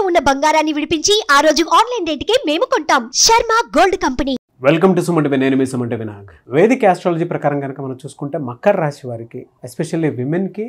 ఉన్న బంగారాన్ని విడిపించి ఆ రోజు ఆన్లైన్ రేటుకే మేము కొంటాం. Sharma gold company. Welcome to Sumanti. నేను మీ సుమంటి వినాయక్. వేదిక ఆస్ట్రాలజీ ప్రకారం కనుక మనం చూసుకుంటే మకర రాశి వారికి ఎస్పెషల్లీ విమెన్కి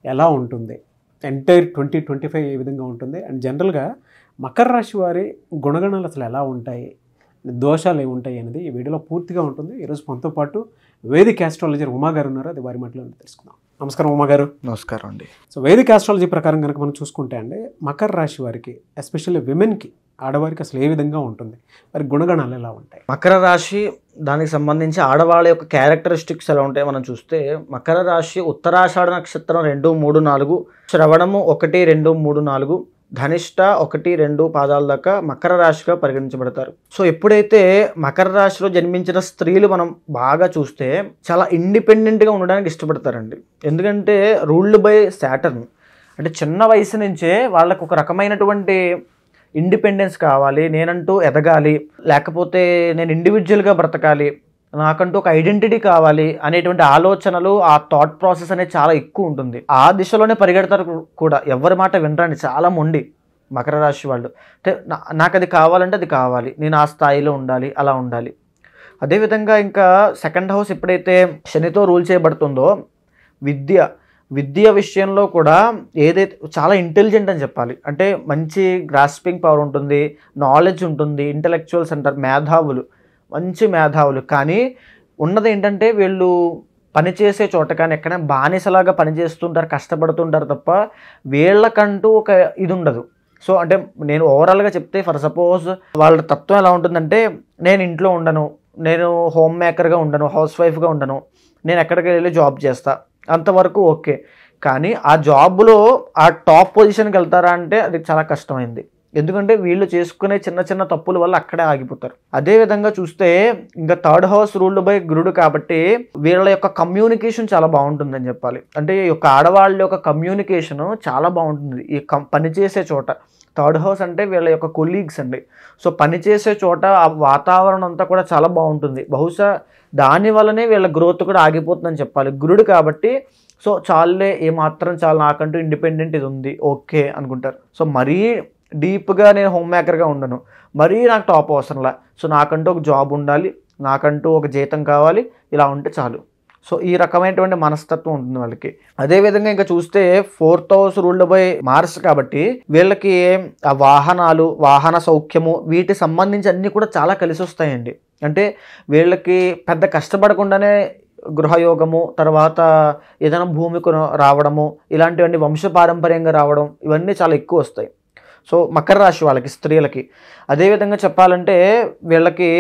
ఎలా ఉంటుంది, ఎంటైర్ 2025 ఏ విధంగా ఉంటుంది, అండ్ జనరల్గా మకర రాశి వారి గుణగణాలు అసలు ఎలా ఉంటాయి, దోషాలు ఏముంటాయి అనేది ఈ వీడియోలో పూర్తిగా ఉంటుంది. ఈరోజు మనతో పాటు వేదిక ఆస్ట్రాలజర్ ఉమా గారు ఉన్నారు. అది వారి మాటలో తెలుసుకుందాం. నమస్కారం ఉమా గారు. నమస్కారం అండి. సో వేదిక ఆస్ట్రాలజీ ప్రకారం కనుక మనం చూసుకుంటే అండి మకర రాశి వారికి ఎస్పెషల్లీ విమెన్కి, ఆడవారికి అసలు ఏ విధంగా ఉంటుంది, వారి గుణగణాలు ఎలా ఉంటాయి? మకర రాశి దానికి సంబంధించి ఆడవాళ్ళ యొక్క క్యారెక్టరిస్టిక్స్ ఎలా ఉంటాయి మనం చూస్తే, మకర రాశి ఉత్తరాషాఢ నక్షత్రం 2, 3, 4, శ్రవణము 1, 2, 3, 4, ధనిష్ట 1, 2 పాదాల దాకా మకర రాశిగా పరిగణించబడతారు. సో ఎప్పుడైతే మకర రాశిలో జన్మించిన స్త్రీలు మనం బాగా చూస్తే చాలా ఇండిపెండెంట్గా ఉండడానికి ఇష్టపడతారండి. ఎందుకంటే రూల్డ్ బై సాటర్న్, అంటే చిన్న వయసు నుంచే వాళ్ళకు ఒక రకమైనటువంటి ఇండిపెండెన్స్ కావాలి, నేనంటూ ఎదగాలి, లేకపోతే నేను ఇండివిజువల్గా బ్రతకాలి, నాకంటూ ఒక ఐడెంటిటీ కావాలి అనేటువంటి ఆలోచనలు, ఆ థాట్ ప్రాసెస్ అనేది చాలా ఎక్కువ ఉంటుంది. ఆ దిశలోనే పరిగెడతారు కూడా. ఎవరి మాట వినరండి, చాలా మొండి మకర రాశి వాళ్ళు. అంటే నాకు అది కావాలంటే అది కావాలి, నేను ఆ స్థాయిలో ఉండాలి, అలా ఉండాలి. అదేవిధంగా ఇంకా సెకండ్ హౌస్ ఎప్పుడైతే శనితో రూల్ చేయబడుతుందో, విద్య విషయంలో కూడా ఏదైతే చాలా ఇంటెలిజెంట్ అని చెప్పాలి. అంటే మంచి గ్రాస్పింగ్ పవర్ ఉంటుంది, నాలెడ్జ్ ఉంటుంది, ఇంటలెక్చువల్స్ అంటారు, మేధావులు, మంచి మేధావులు. కానీ ఉన్నది ఏంటంటే వీళ్ళు పనిచేసే చోట కానీ ఎక్కడైనా బానిసలాగా పనిచేస్తుంటారు, కష్టపడుతుంటారు తప్ప వీళ్ళకంటూ ఒక ఇది ఉండదు. సో అంటే నేను ఓవరాల్గా చెప్తే, ఫర్ సపోజ్ వాళ్ళ తత్వం ఎలా ఉంటుందంటే, నేను ఇంట్లో ఉండను, నేను హోమ్ మేకర్గా ఉండను, హౌస్ వైఫ్గా ఉండను, నేను ఎక్కడికి వెళ్ళి జాబ్ చేస్తా, అంతవరకు ఓకే. కానీ ఆ జాబ్లో ఆ టాప్ పొజిషన్కి వెళ్తారా అంటే అది చాలా కష్టమైంది. ఎందుకంటే వీళ్ళు చేసుకునే చిన్న చిన్న తప్పుల వల్ల అక్కడే ఆగిపోతారు. అదేవిధంగా చూస్తే ఇంకా థర్డ్ హౌస్ రూల్డ్ బై గురుడు కాబట్టి వీళ్ళ యొక్క కమ్యూనికేషన్ చాలా బాగుంటుందని చెప్పాలి. అంటే ఈ యొక్క ఆడవాళ్ళ యొక్క కమ్యూనికేషన్ చాలా బాగుంటుంది ఈ పనిచేసే చోట. థర్డ్ హౌస్ అంటే వీళ్ళ యొక్క కొలీగ్స్ అండి. సో పనిచేసే చోట ఆ వాతావరణం అంతా కూడా చాలా బాగుంటుంది. బహుశా దాని వల్లనే వీళ్ళ గ్రోత్ కూడా ఆగిపోతుందని చెప్పాలి. గురుడు కాబట్టి సో చాలే, ఏమాత్రం చాలా, నాకంటూ ఇండిపెండెంట్ ఇది ఉంది, ఓకే అనుకుంటారు. సో మరీ డీప్గా నేను హోమ్ మేకర్గా ఉండను, మరీ నాకు టాప్ అవసరంలా, సో నాకంటూ ఒక జాబ్ ఉండాలి, నాకంటూ ఒక జీతం కావాలి, ఇలా ఉంటే చాలు. సో ఈ రకమైనటువంటి మనస్తత్వం ఉంటుంది వాళ్ళకి. అదేవిధంగా ఇంకా చూస్తే fourth house ruled by Mars కాబట్టి వీళ్ళకి ఆ వాహనాలు, వాహన సౌఖ్యము, వీటి సంబంధించి అన్నీ కూడా చాలా కలిసి వస్తాయండి. అంటే వీళ్ళకి పెద్ద కష్టపడకుండానే గృహయోగము, తర్వాత ఏదైనా భూమికి రావడము, ఇలాంటివన్నీ వంశపారంపర్యంగా రావడం, ఇవన్నీ చాలా ఎక్కువ వస్తాయి. సో మకర రాశి వాళ్ళకి, స్త్రీలకి. అదేవిధంగా చెప్పాలంటే వీళ్ళకి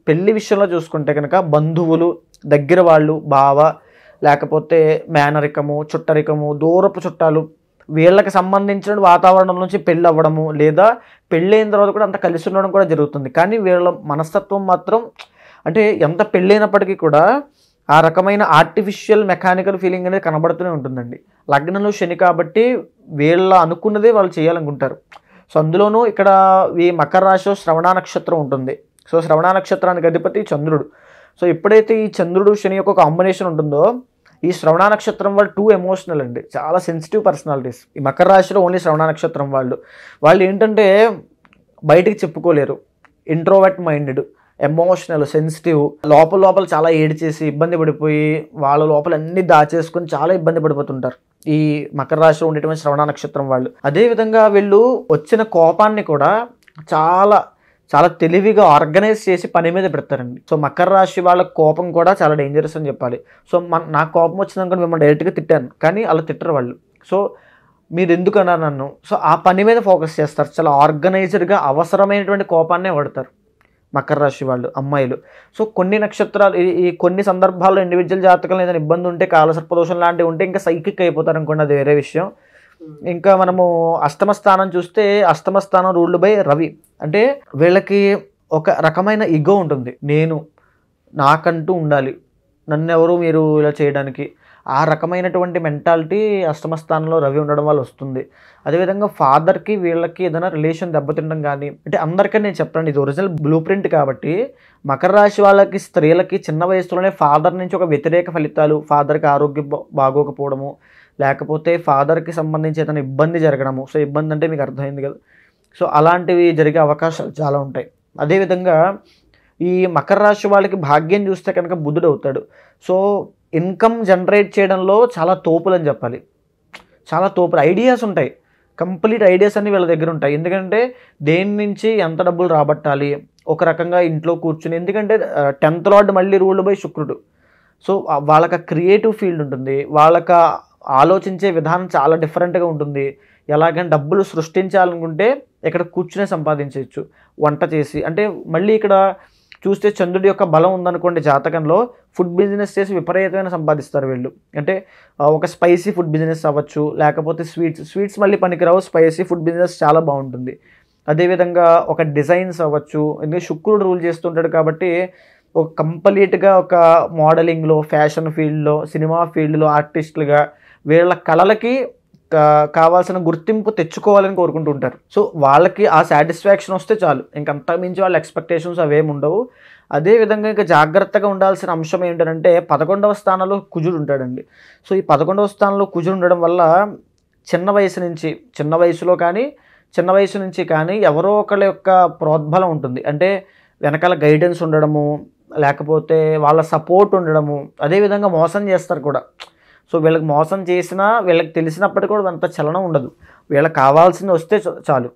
పెళ్ళి విషయంలో చూసుకుంటే కనుక బంధువులు, దగ్గర వాళ్ళు, బావ, లేకపోతే మేనరికము, చుట్టరికము, దూరపు చుట్టాలు, వీళ్ళకి సంబంధించిన వాతావరణం నుంచి పెళ్ళి అవ్వడము, లేదా పెళ్ళైన తర్వాత కూడా అంత కలిసి ఉండడం కూడా జరుగుతుంది. కానీ వీళ్ళ మనస్తత్వం మాత్రం, అంటే ఎంత పెళ్ళైనప్పటికీ కూడా ఆ రకమైన ఆర్టిఫిషియల్ మెకానికల్ ఫీలింగ్ అనేది కనబడుతూనే ఉంటుందండి. లగ్నంలో శని కాబట్టి వీళ్ళ అనుకున్నదే వాళ్ళు చేయాలనుకుంటారు. సో అందులోనూ ఇక్కడ ఈ మకర రాశిలో శ్రవణ నక్షత్రం ఉంటుంది. సో శ్రవణ నక్షత్రానికి అధిపతి చంద్రుడు. సో ఎప్పుడైతే ఈ చంద్రుడు శని యొక్క కాంబినేషన్ ఉంటుందో, ఈ శ్రవణ నక్షత్రం వాళ్ళు టూ ఎమోషనల్ అండి, చాలా సెన్సిటివ్ పర్సనాలిటీస్. ఈ మకర రాశిలో ఓన్లీ శ్రవణ నక్షత్రం వాళ్ళు ఏంటంటే బయటికి చెప్పుకోలేరు, ఇంట్రోవర్ట్ మైండెడ్, ఎమోషనల్, సెన్సిటివ్, లోపల చాలా ఏడ్చేసి ఇబ్బంది పడిపోయి వాళ్ళ లోపల అన్ని దాచేసుకొని చాలా ఇబ్బంది పడిపోతుంటారు ఈ మకర రాశిలో ఉండేటువంటి శ్రవణ నక్షత్రం వాళ్ళు. అదేవిధంగా వీళ్ళు వచ్చిన కోపాన్ని కూడా చాలా చాలా తెలివిగా ఆర్గనైజ్ చేసి పని మీద పెడతారండి. సో మకర రాశి వాళ్ళ కోపం కూడా చాలా డేంజరస్ అని చెప్పాలి. సో నాకు కోపం వచ్చిందనుకోండి, మిమ్మల్ని డైరెక్ట్గా తిట్టాను, కానీ అలా తిట్టరు వాళ్ళు. సో మీరు ఎందుకు అన్నారు నన్ను, సో ఆ పని మీద ఫోకస్ చేస్తారు. చాలా ఆర్గనైజ్డ్గా అవసరమైనటువంటి కోపాన్నే వాడతారు మకర రాశి వాళ్ళు, అమ్మాయిలు. సో కొన్ని నక్షత్రాలు, ఈ కొన్ని సందర్భాల్లో ఇండివిజువల్ జాతకంలో ఏదైనా ఇబ్బంది ఉంటే, కాలసర్పదోషం లాంటివి ఉంటే ఇంకా సైకిక్ అయిపోతారు అనుకోండి, అది వేరే విషయం. ఇంకా మనము అష్టమ స్థానం చూస్తే, అష్టమ స్థానం రూల్డ్ బై రవి. అంటే వీళ్ళకి ఒక రకమైన ఇగో ఉంటుంది, నాకంటూ ఉండాలి, నన్నెవరు మీరు ఇలా చేయడానికి, ఆ రకమైనటువంటి మెంటాలిటీ అష్టమ స్థానంలో రవి ఉండడం వల్ల వస్తుంది. అదేవిధంగా ఫాదర్కి వీళ్ళకి ఏదైనా రిలేషన్ దెబ్బతినడం కానీ, అంటే అందరికీ నేను చెప్పండి, ఇది ఒరిజినల్ బ్లూ ప్రింట్ కాబట్టి మకర రాశి వాళ్ళకి, స్త్రీలకి చిన్న వయసులోనే ఫాదర్ నుంచి ఒక వ్యతిరేక ఫలితాలు, ఫాదర్కి ఆరోగ్యం బాగోకపోవడము, లేకపోతే ఫాదర్కి సంబంధించి ఏదైనా ఇబ్బంది జరగడము. సో ఇబ్బంది అంటే మీకు అర్థమైంది కదా. సో అలాంటివి జరిగే అవకాశాలు చాలా ఉంటాయి. అదేవిధంగా ఈ మకర రాశి వాళ్ళకి భాగ్యం చూస్తే కనుక బుధుడు అవుతాడు. సో ఇన్కమ్ జనరేట్ చేయడంలో చాలా తోపులు అని చెప్పాలి. చాలా తోపులు ఐడియాస్ ఉంటాయి, కంప్లీట్ ఐడియాస్ అన్ని వీళ్ళ దగ్గర ఉంటాయి. ఎందుకంటే దేని నుంచి ఎంత డబ్బులు రాబట్టాలి, ఒక రకంగా ఇంట్లో కూర్చుని, ఎందుకంటే 10th లార్డ్ మళ్ళీ రూల్డ్ బై శుక్రుడు. సో వాళ్ళకి క్రియేటివ్ ఫీల్డ్ ఉంటుంది, వాళ్ళకి ఆలోచించే విధానం చాలా డిఫరెంట్గా ఉంటుంది. ఎలాగైనా డబ్బులు సృష్టించాలనుకుంటే ఇక్కడ కూర్చునే సంపాదించవచ్చు, వంట చేసి. అంటే మళ్ళీ ఇక్కడ చూస్తే చంద్రుడి యొక్క బలం ఉందనుకోండి జాతకంలో, ఫుడ్ బిజినెస్ చేసి విపరీతమైన సంపాదిస్తారు వీళ్ళు. అంటే ఒక స్పైసీ ఫుడ్ బిజినెస్ అవ్వచ్చు, లేకపోతే స్వీట్స్ మళ్ళీ పనికిరావు, స్పైసీ ఫుడ్ బిజినెస్ చాలా బాగుంటుంది. అదేవిధంగా ఒక డిజైన్స్ అవ్వచ్చు, ఎందుకంటే శుక్రుడు రూల్ చేస్తుంటాడు కాబట్టి ఒక కంప్లీట్గా ఒక మోడలింగ్లో, ఫ్యాషన్ ఫీల్డ్లో, సినిమా ఫీల్డ్లో ఆర్టిస్టులుగా వీళ్ళ కళలకి కావాల్సిన గుర్తింపు తెచ్చుకోవాలని కోరుకుంటూ ఉంటారు. సో వాళ్ళకి ఆ సాటిస్ఫాక్షన్ వస్తే చాలు, ఇంకంత మించి వాళ్ళ ఎక్స్పెక్టేషన్స్ అవేమి ఉండవు. అదేవిధంగా ఇంకా జాగ్రత్తగా ఉండాల్సిన అంశం ఏంటంటే 11వ స్థానంలో కుజుడు ఉంటాడండి. సో ఈ 11వ స్థానంలో కుజుడు ఉండడం వల్ల చిన్న వయసు నుంచి కానీ ఎవరో ఒకళ్ళ యొక్క ప్రోద్బలం ఉంటుంది. అంటే వెనకాల గైడెన్స్ ఉండడము, లేకపోతే వాళ్ళ సపోర్ట్ ఉండడము. అదేవిధంగా మోసం చేస్తారు కూడా. సో వీళ్ళకి మోసం చేసినా వీళ్ళకి తెలిసినప్పటికీ కూడా అంత చలనం ఉండదు. వీళ్ళకి కావాల్సింది వస్తే చాలు,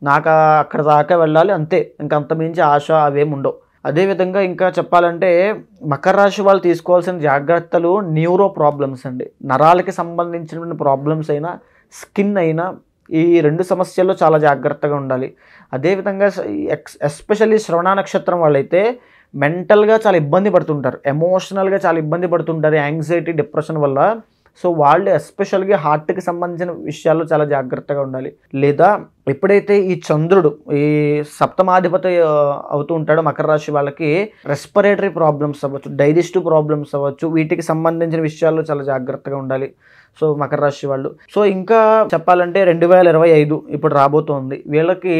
నాకు అక్కడ దాకా వెళ్ళాలి అంతే, ఇంకంత మించి ఆశ అవేమి ఉండవు. అదేవిధంగా ఇంకా చెప్పాలంటే మకర రాశి వాళ్ళు తీసుకోవాల్సిన జాగ్రత్తలు న్యూరో ప్రాబ్లమ్స్ అండి. నరాలకి సంబంధించిన ప్రాబ్లమ్స్ అయినా, స్కిన్ అయినా, ఈ 2 సమస్యల్లో చాలా జాగ్రత్తగా ఉండాలి. అదేవిధంగా ఎస్పెషల్లీ శ్రవణ నక్షత్రం వాళ్ళైతే మెంటల్గా చాలా ఇబ్బంది పడుతుంటారు, ఎమోషనల్గా చాలా ఇబ్బంది పడుతుంటారు, యాంగ్జైటీ, డిప్రెషన్ వల్ల. సో వాళ్ళు ఎస్పెషల్గా హార్ట్కి సంబంధించిన విషయాల్లో చాలా జాగ్రత్తగా ఉండాలి. లేదా ఎప్పుడైతే ఈ చంద్రుడు ఈ సప్తమాధిపతి అవుతూ ఉంటాడో మకర రాశి వాళ్ళకి రెస్పిరేటరీ ప్రాబ్లమ్స్ అవ్వచ్చు, డైజెస్టివ్ ప్రాబ్లమ్స్ అవ్వచ్చు, వీటికి సంబంధించిన విషయాల్లో చాలా జాగ్రత్తగా ఉండాలి సో మకర రాశి వాళ్ళు. సో ఇంకా చెప్పాలంటే 2025 ఇప్పుడు రాబోతోంది. వీళ్ళకి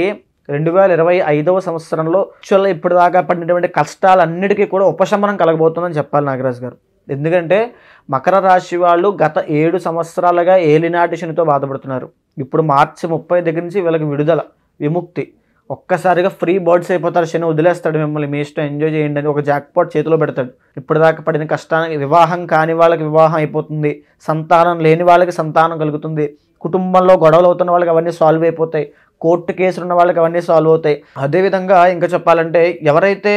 2025వ సంవత్సరంలో యాక్చువల్గా ఇప్పటిదాకా పడినటువంటి కష్టాలన్నిటికీ కూడా ఉపశమనం కలగబోతుందని చెప్పాలి నాగరాజు గారు. ఎందుకంటే మకర రాశి వాళ్ళు గత 7 సంవత్సరాలుగా ఏలినాటి శనితో బాధపడుతున్నారు. ఇప్పుడు మార్చి 30 దగ్గర నుంచి వీళ్ళకి విముక్తి. ఒక్కసారిగా ఫ్రీ బర్డ్స్ అయిపోతారు. శని వదిలేస్తాడు మిమ్మల్ని, మీ ఇష్టం, ఎంజాయ్ చేయండి అని ఒక జాక్పాట్ చేతిలో పెడతాడు. ఇప్పటిదాకా పడిన కష్టానికి, వివాహం కాని వాళ్ళకి వివాహం అయిపోతుంది, సంతానం లేని వాళ్ళకి సంతానం కలుగుతుంది, కుటుంబంలో గొడవలు అవుతున్న వాళ్ళకి అవన్నీ సాల్వ్ అయిపోతాయి, కోర్టు కేసులు ఉన్న వాళ్ళకి అవన్నీ సాల్వ్ అవుతాయి. అదేవిధంగా ఇంకా చెప్పాలంటే ఎవరైతే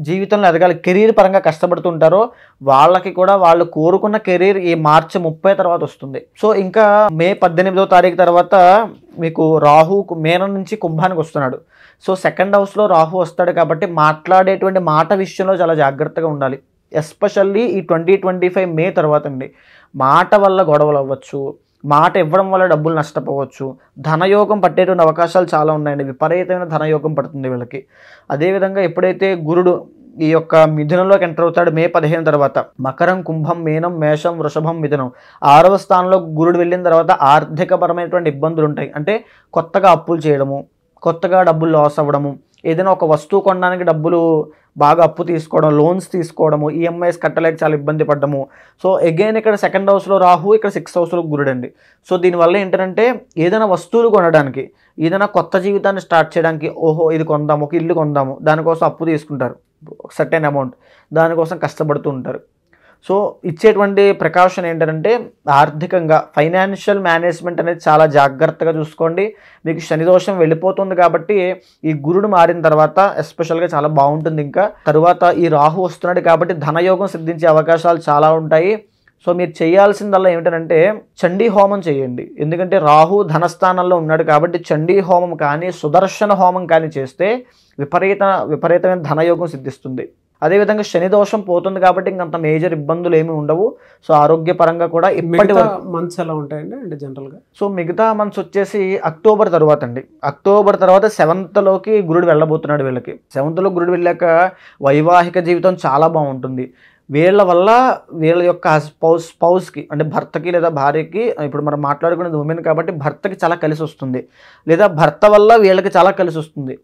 జీవితంలో ఎదగాలి, కెరీర్ పరంగా కష్టపడుతుంటారో వాళ్ళకి కూడా వాళ్ళు కోరుకున్న కెరీర్ ఈ మార్చి 30 తర్వాత వస్తుంది. సో ఇంకా మే 18వ తారీఖు తర్వాత మీకు రాహు మేనం నుంచి కుంభానికి వస్తున్నాడు. సో 2nd హౌస్లో రాహు వస్తాడు కాబట్టి మాట్లాడేటువంటి మాట విషయంలో చాలా జాగ్రత్తగా ఉండాలి. ఎస్పెషల్లీ ఈ 2025 మే తర్వాత అండి, మాట వల్ల గొడవలు అవ్వచ్చు, మాట ఇవ్వడం వల్ల డబ్బులు నష్టపోవచ్చు, ధనయోగం పట్టేటువంటి అవకాశాలు చాలా ఉన్నాయండి. విపరీతమైన ధనయోగం పడుతుంది వీళ్ళకి. అదేవిధంగా ఎప్పుడైతే గురుడు ఈ యొక్క మిథునంలోకి ఎంటర్ అవుతాడు మే 15 తర్వాత, మకరం, కుంభం, మీనం, మేషం, వృషభం, మిథునం 6వ స్థానంలో గురుడు వెళ్ళిన తర్వాత ఆర్థికపరమైనటువంటి ఇబ్బందులు ఉంటాయి. అంటే కొత్తగా అప్పులు చేయడము, కొత్తగా డబ్బులు లాస్ అవ్వడము, ఏదైనా ఒక వస్తువు కొనడానికి డబ్బులు బాగా అప్పు తీసుకోవడం, లోన్స్ తీసుకోవడము, ఈఎంఐస్ కట్టలేక చాలా ఇబ్బంది పడ్డము. సో అగైన్ ఇక్కడ 2nd హౌస్లో రాహు, ఇక్కడ 6th హౌస్లో గురుడు అండి. సో దీనివల్ల ఏంటంటే ఏదైనా వస్తువులు కొనడానికి, ఏదైనా కొత్త జీవితాన్ని స్టార్ట్ చేయడానికి, ఓహో ఇది కొందాము, ఒక ఇల్లు కొందాము, దానికోసం అప్పు తీసుకుంటారు సర్టెన్ అమౌంట్, దానికోసం కష్టపడుతూ ఉంటారు. సో ఇచ్చేటువంటి ప్రికాషన్ ఏంటంటే ఆర్థికంగా ఫైనాన్షియల్ మేనేజ్మెంట్ అనేది చాలా జాగ్రత్తగా చూసుకోండి. మీకు శని దోషం వెళ్ళిపోతుంది కాబట్టి ఈ గురుడు మారిన తర్వాత ఎస్పెషల్గా చాలా బాగుంటుంది. ఇంకా తరువాత ఈ రాహు వస్తున్నాడు కాబట్టి ధనయోగం సిద్ధించే అవకాశాలు చాలా ఉంటాయి. సో మీరు చేయాల్సిందల్లా ఏమిటంటే చండీ హోమం చేయండి. ఎందుకంటే రాహు ధనస్థానంలో ఉన్నాడు కాబట్టి చండీ హోమం కానీ, సుదర్శన హోమం కానీ చేస్తే విపరీతమైన ధనయోగం సిద్ధిస్తుంది. అదేవిధంగా శని దోషం పోతుంది కాబట్టి ఇంకంత మేజర్ ఇబ్బందులు ఏమి ఉండవు. సో ఆరోగ్యపరంగా కూడా ఇప్పటి మంత్స్ ఎలా ఉంటాయండి అంటే జనరల్గా? సో మిగతా మంత్స్ వచ్చేసి అక్టోబర్ తర్వాత అండి. అక్టోబర్ తర్వాత 7th లోకి గురుడు వెళ్ళబోతున్నాడు వీళ్ళకి. 7th లో గురుడు వెళ్ళాక వైవాహిక జీవితం చాలా బాగుంటుంది. వీళ్ళ వల్ల వీళ్ళ యొక్క స్పౌస్కి అంటే భర్తకి లేదా భార్యకి, ఇప్పుడు మనం మాట్లాడుకునేది ఉమెన్ కాబట్టి భర్తకి చాలా కలిసి వస్తుంది, లేదా భర్త వల్ల వీళ్ళకి చాలా కలిసి వస్తుంది.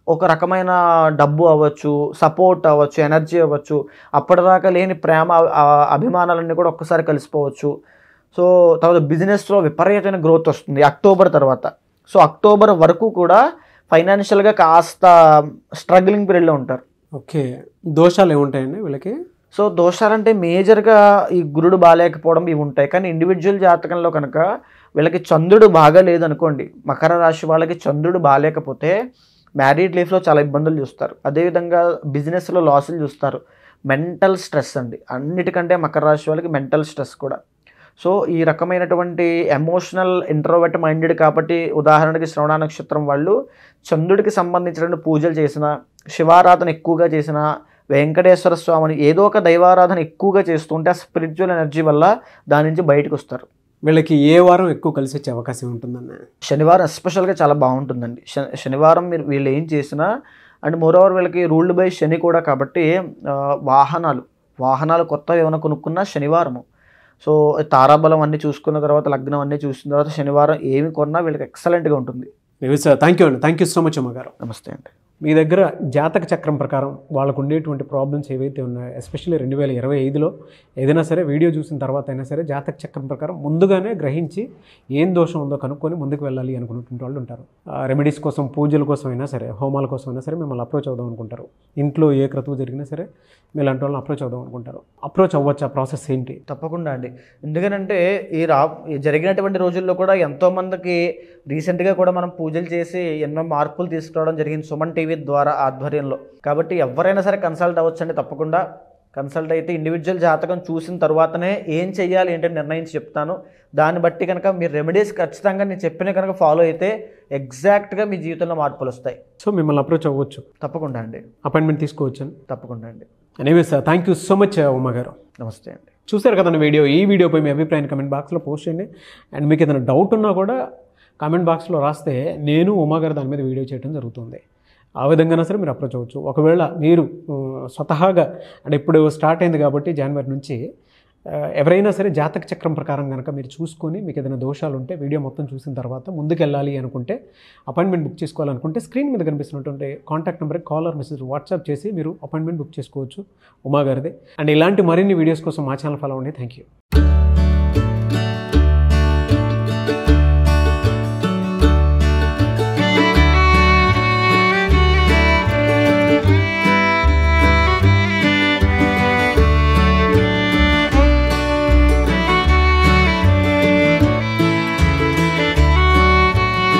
ఒక రకమైన డబ్బు అవ్వచ్చు, సపోర్ట్ అవ్వచ్చు, ఎనర్జీ అవ్వచ్చు, అప్పటిదాకా లేని ప్రేమ, అభిమానాలన్నీ కూడా ఒక్కసారి కలిసిపోవచ్చు. సో తర్వాత బిజినెస్లో విపరీతమైన గ్రోత్ వస్తుంది అక్టోబర్ తర్వాత. సో అక్టోబర్ వరకు కూడా ఫైనాన్షియల్గా కాస్త స్ట్రగ్లింగ్ పీరియడ్లో ఉంటారు. ఓకే, దోషాలు ఏముంటాయండి వీళ్ళకి? సో దోషాలంటే మేజర్గా ఈ గురుడు బాగాలేకపోవడం ఇవి ఉంటాయి. కానీ ఇండివిజువల్ జాతకంలో కనుక వీళ్ళకి చంద్రుడు బాగా లేదనుకోండి, మకర రాశి వాళ్ళకి చంద్రుడు బాగాలేకపోతే మ్యారీడ్ లైఫ్లో చాలా ఇబ్బందులు చూస్తారు. అదేవిధంగా బిజినెస్లో లాసులు చూస్తారు. మెంటల్ స్ట్రెస్ అండి, అన్నిటికంటే మకర రాశి వాళ్ళకి మెంటల్ స్ట్రెస్ కూడా. సో ఈ రకమైనటువంటి ఎమోషనల్ ఇంట్రోవర్ట్ మైండెడ్ కాబట్టి ఉదాహరణకి శ్రవణ నక్షత్రం వాళ్ళు చంద్రుడికి సంబంధించినటువంటి పూజలు చేసిన, శివారాధన ఎక్కువగా చేసిన, వెంకటేశ్వర స్వామిని ఏదో ఒక దైవారాధన ఎక్కువగా చేస్తుంటే ఆ స్పిరిచువల్ ఎనర్జీ వల్ల దాని నుంచి బయటకు వస్తారు. వీళ్ళకి ఏ వారం ఎక్కువ కలిసి వచ్చే అవకాశం ఉంటుందన్న? శనివారం ఎస్పెషల్గా చాలా బాగుంటుందండి. శనివారం మీరు వీళ్ళు ఏం చేసినా, అండ్ మోరోవర్ వీళ్ళకి రూల్డ్ బై శని కూడా కాబట్టి వాహనాలు కొత్తవి ఏమైనా కొనుక్కున్నా శనివారము. సో తారాబలం అన్నీ చూసుకున్న తర్వాత, లగ్నం అన్నీ చూసిన తర్వాత శనివారం ఏమి కొన్నా వీళ్ళకి ఎక్సలెంట్గా ఉంటుంది. థ్యాంక్ యూ అండి, థ్యాంక్ యూ సో మచ్ అమ్మగారు. నమస్తే అండి. మీ దగ్గర జాతక చక్రం ప్రకారం వాళ్ళకు ఉండేటువంటి ప్రాబ్లమ్స్ ఏవైతే ఉన్నాయో, ఎస్పెషల్లీ 2025లో ఏదైనా సరే వీడియో చూసిన తర్వాత అయినా సరే జాతక చక్రం ప్రకారం ముందుగానే గ్రహించి ఏం దోషం ఉందో కనుక్కొని ముందుకు వెళ్ళాలి అనుకున్నటువంటి వాళ్ళు ఉంటారు. రెమెడీస్ కోసం, పూజల కోసం అయినా సరే, హోమాల కోసం అయినా సరే మిమ్మల్ని అప్రోచ్ అవుదాం అనుకుంటారు. ఇంట్లో ఏ క్రతువు జరిగినా సరే మీలాంటి వాళ్ళని అప్రోచ్ అవుదాం అనుకుంటారు. అప్రోచ్ అవ్వచ్చు, ఆ ప్రాసెస్ ఏంటి? తప్పకుండా అండి. ఎందుకనంటే ఈ జరిగినటువంటి రోజుల్లో కూడా ఎంతోమందికి రీసెంట్గా కూడా మనం పూజలు చేసి ఎన్నో మార్పులు తీసుకురావడం జరిగింది సుమన్ టీవీ ద్వారా ఆధ్వర్యంలో. కాబట్టి ఎవరైనా సరే కన్సల్ట్ అవ్వచ్చు అండి. తప్పకుండా కన్సల్ట్ అయితే ఇండివిజువల్ జాతకం చూసిన తర్వాతనే ఏం చెయ్యాలి ఏంటంటే నిర్ణయించి చెప్తాను. దాన్ని బట్టి కనుక మీరు రెమెడీస్ ఖచ్చితంగా నేను చెప్పిన కనుక ఫాలో అయితే ఎగ్జాక్ట్గా మీ జీవితంలో మార్పులు వస్తాయి. సో మిమ్మల్ని అప్రోచ్ అవ్వచ్చు. తప్పకుండా అండి. అపాయింట్మెంట్ తీసుకోవచ్చు. తప్పకుండా అండి. Anyways thank you so much Uma గారు. నమస్తే అండి. చూసారు కదండి వీడియో. ఈ వీడియోపై మీ అభిప్రాయాన్ని కమెంట్ బాక్స్లో పోస్ట్ చేయండి. అండ్ మీకు ఏదైనా డౌట్ ఉన్నా కూడా కామెంట్ బాక్స్లో రాస్తే నేను ఉమా గారు దాని మీద వీడియో చేయడం జరుగుతుంది. ఆ విధంగా సరే మీరు అప్రోచ్ అవ్వచ్చు. ఒకవేళ మీరు స్వతహాగా అంటే ఇప్పుడు స్టార్ట్ అయింది కాబట్టి జనవరి నుంచి ఎవరైనా సరే జాతక చక్రం ప్రకారం కనుక మీరు చూసుకొని మీకు ఏదైనా దోషాలు ఉంటే వీడియో మొత్తం చూసిన తర్వాత ముందుకెళ్ళాలి అనుకుంటే, అపాయింట్మెంట్ బుక్ చేసుకోవాలనుకుంటే స్క్రీన్ మీద కనిపిస్తున్నటువంటి కాంటాక్ట్ నెంబర్కి కాల్ ఆర్ మెసేజ్ వాట్సాప్ చేసి మీరు అపాయింట్మెంట్ బుక్ చేసుకోవచ్చు ఉమా గారిది. అండ్ ఇలాంటి మరిన్ని వీడియోస్ కోసం మా ఛానల్ ఫాలో అవ్వండి. Thank you.